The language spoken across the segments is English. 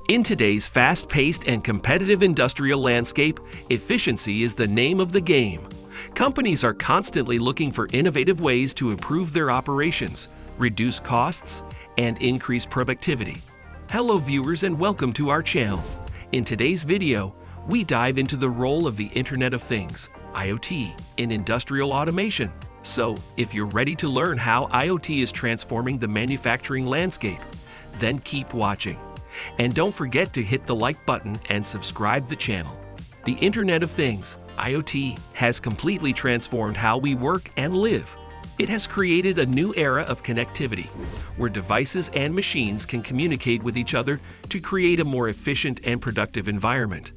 In today's fast-paced and competitive industrial landscape, efficiency is the name of the game. Companies are constantly looking for innovative ways to improve their operations, reduce costs, and increase productivity. Hello viewers and welcome to our channel. In today's video, we dive into the role of the Internet of Things, IoT, in industrial automation. So, if you're ready to learn how IoT is transforming the manufacturing landscape, then keep watching. And don't forget to hit the like button and subscribe the channel. The Internet of Things, IoT, has completely transformed how we work and live. It has created a new era of connectivity, where devices and machines can communicate with each other to create a more efficient and productive environment.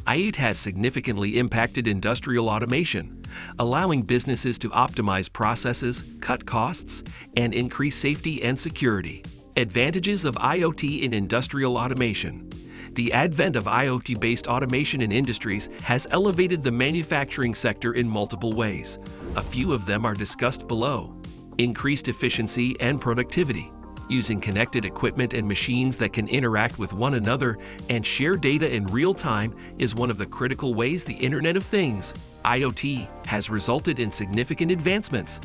IoT has significantly impacted industrial automation, allowing businesses to optimize processes, cut costs, and increase safety and security. Advantages of IoT in industrial automation. The advent of IoT-based automation in industries has elevated the manufacturing sector in multiple ways. A few of them are discussed below. Increased efficiency and productivity. Using connected equipment and machines that can interact with one another and share data in real time is one of the critical ways the Internet of Things, IoT, has resulted in significant advancements.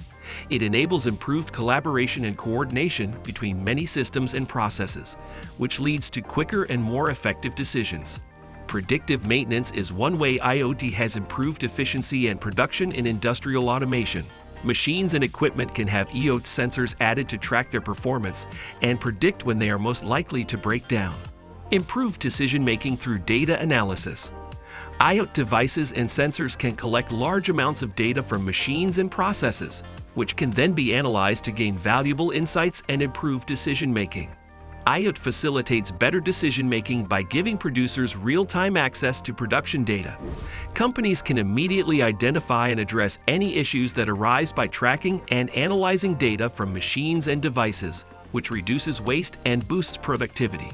It enables improved collaboration and coordination between many systems and processes, which leads to quicker and more effective decisions. Predictive maintenance is one way IoT has improved efficiency and production in industrial automation. Machines and equipment can have IoT sensors added to track their performance and predict when they are most likely to break down. Improved decision-making through data analysis. IoT devices and sensors can collect large amounts of data from machines and processes, which can then be analyzed to gain valuable insights and improve decision-making. IoT facilitates better decision-making by giving producers real-time access to production data. Companies can immediately identify and address any issues that arise by tracking and analyzing data from machines and devices, which reduces waste and boosts productivity.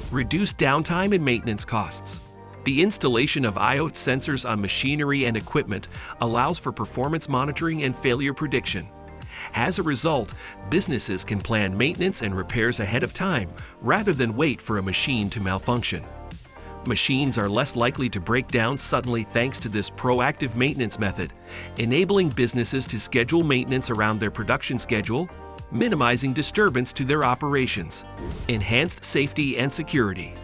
Reduce downtime and maintenance costs. The installation of IoT sensors on machinery and equipment allows for performance monitoring and failure prediction. As a result, businesses can plan maintenance and repairs ahead of time rather than wait for a machine to malfunction. Machines are less likely to break down suddenly thanks to this proactive maintenance method, enabling businesses to schedule maintenance around their production schedule, minimizing disturbance to their operations. Enhanced safety and security.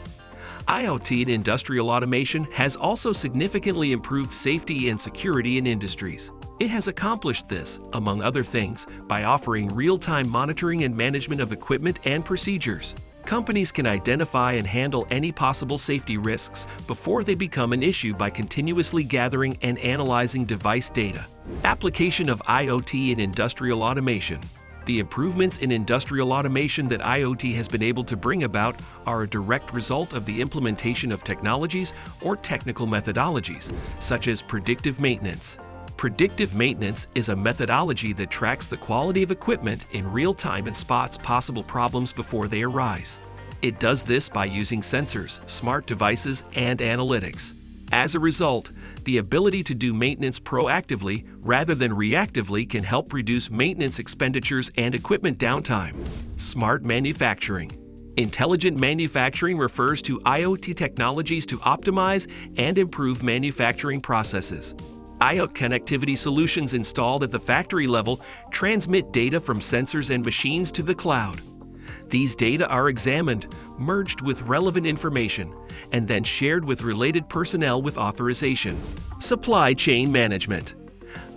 IoT in industrial automation has also significantly improved safety and security in industries. It has accomplished this, among other things, by offering real-time monitoring and management of equipment and procedures. Companies can identify and handle any possible safety risks before they become an issue by continuously gathering and analyzing device data. Application of IoT in industrial automation. The improvements in industrial automation that IoT has been able to bring about are a direct result of the implementation of technologies or technical methodologies, such as predictive maintenance. Predictive maintenance is a methodology that tracks the quality of equipment in real time and spots possible problems before they arise. It does this by using sensors, smart devices, and analytics. As a result, the ability to do maintenance proactively rather than reactively can help reduce maintenance expenditures and equipment downtime. Smart manufacturing. Intelligent manufacturing refers to IoT technologies to optimize and improve manufacturing processes. IoT connectivity solutions installed at the factory level transmit data from sensors and machines to the cloud. These data are examined, merged with relevant information, and then shared with related personnel with authorization. Supply chain management.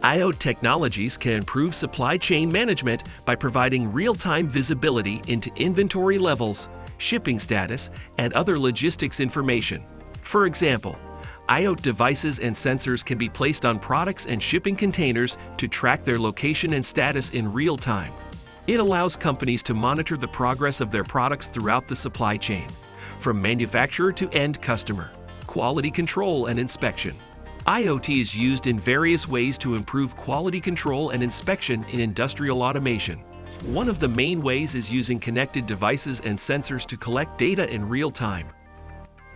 IoT technologies can improve supply chain management by providing real-time visibility into inventory levels, shipping status, and other logistics information. For example, IoT devices and sensors can be placed on products and shipping containers to track their location and status in real time. It allows companies to monitor the progress of their products throughout the supply chain, from manufacturer to end customer. Quality control and inspection. IoT is used in various ways to improve quality control and inspection in industrial automation. One of the main ways is using connected devices and sensors to collect data in real time.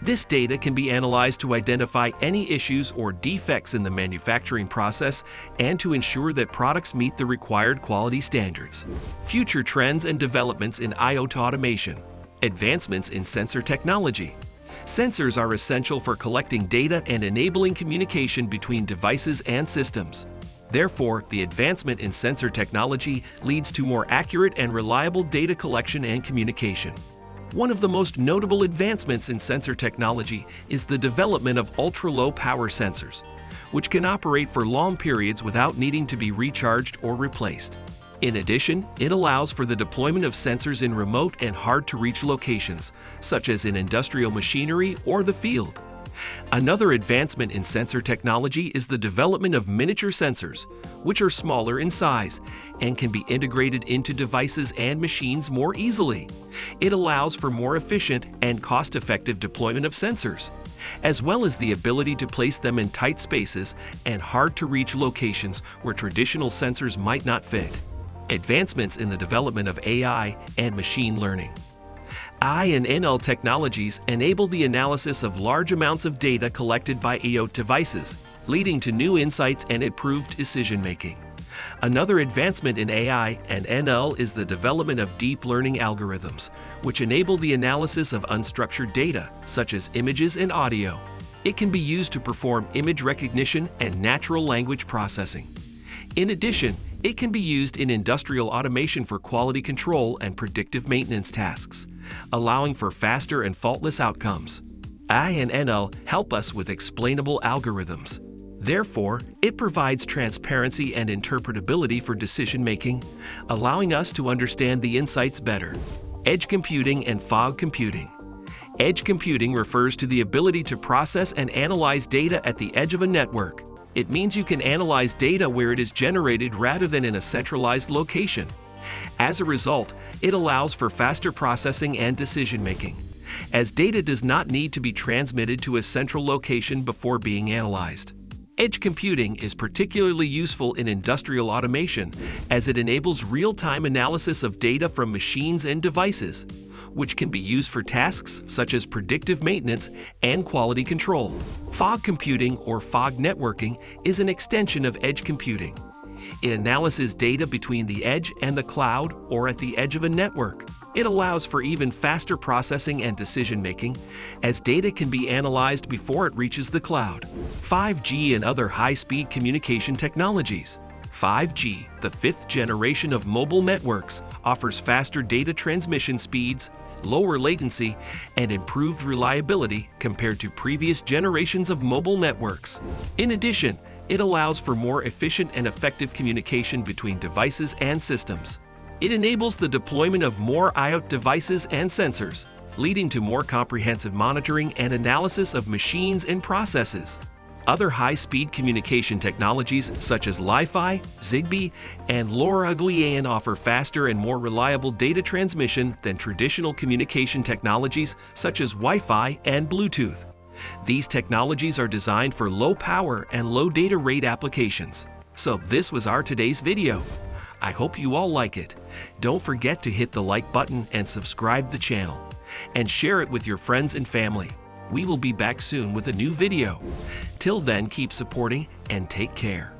This data can be analyzed to identify any issues or defects in the manufacturing process and to ensure that products meet the required quality standards. Future trends and developments in IoT automation. Advancements in sensor technology. Sensors are essential for collecting data and enabling communication between devices and systems. Therefore, the advancement in sensor technology leads to more accurate and reliable data collection and communication. One of the most notable advancements in sensor technology is the development of ultra-low power sensors, which can operate for long periods without needing to be recharged or replaced. In addition, it allows for the deployment of sensors in remote and hard-to-reach locations, such as in industrial machinery or the field. Another advancement in sensor technology is the development of miniature sensors, which are smaller in size and can be integrated into devices and machines more easily. It allows for more efficient and cost-effective deployment of sensors, as well as the ability to place them in tight spaces and hard-to-reach locations where traditional sensors might not fit. Advancements in the development of AI and machine learning. AI and ML technologies enable the analysis of large amounts of data collected by IoT devices, leading to new insights and improved decision-making. Another advancement in AI and ML is the development of deep learning algorithms, which enable the analysis of unstructured data, such as images and audio. It can be used to perform image recognition and natural language processing. In addition, it can be used in industrial automation for quality control and predictive maintenance tasks, allowing for faster and faultless outcomes. AI and ML help us with explainable algorithms. Therefore, it provides transparency and interpretability for decision-making, allowing us to understand the insights better. Edge computing and fog computing. Edge computing refers to the ability to process and analyze data at the edge of a network. It means you can analyze data where it is generated rather than in a centralized location. As a result, it allows for faster processing and decision-making, as data does not need to be transmitted to a central location before being analyzed. Edge computing is particularly useful in industrial automation as it enables real-time analysis of data from machines and devices, which can be used for tasks such as predictive maintenance and quality control. Fog computing or fog networking is an extension of edge computing. It analyzes data between the edge and the cloud or at the edge of a network. It allows for even faster processing and decision-making, as data can be analyzed before it reaches the cloud. 5G and other high-speed communication technologies. 5G, the fifth generation of mobile networks, offers faster data transmission speeds, lower latency, and improved reliability compared to previous generations of mobile networks. In addition, it allows for more efficient and effective communication between devices and systems. It enables the deployment of more IoT devices and sensors, leading to more comprehensive monitoring and analysis of machines and processes. Other high-speed communication technologies such as Wi-Fi, Zigbee, and LoRaWAN offer faster and more reliable data transmission than traditional communication technologies such as Wi-Fi and Bluetooth. These technologies are designed for low power and low data rate applications. So this was our today's video. I hope you all like it. Don't forget to hit the like button and subscribe the channel, and share it with your friends and family. We will be back soon with a new video. Till then, keep supporting and take care.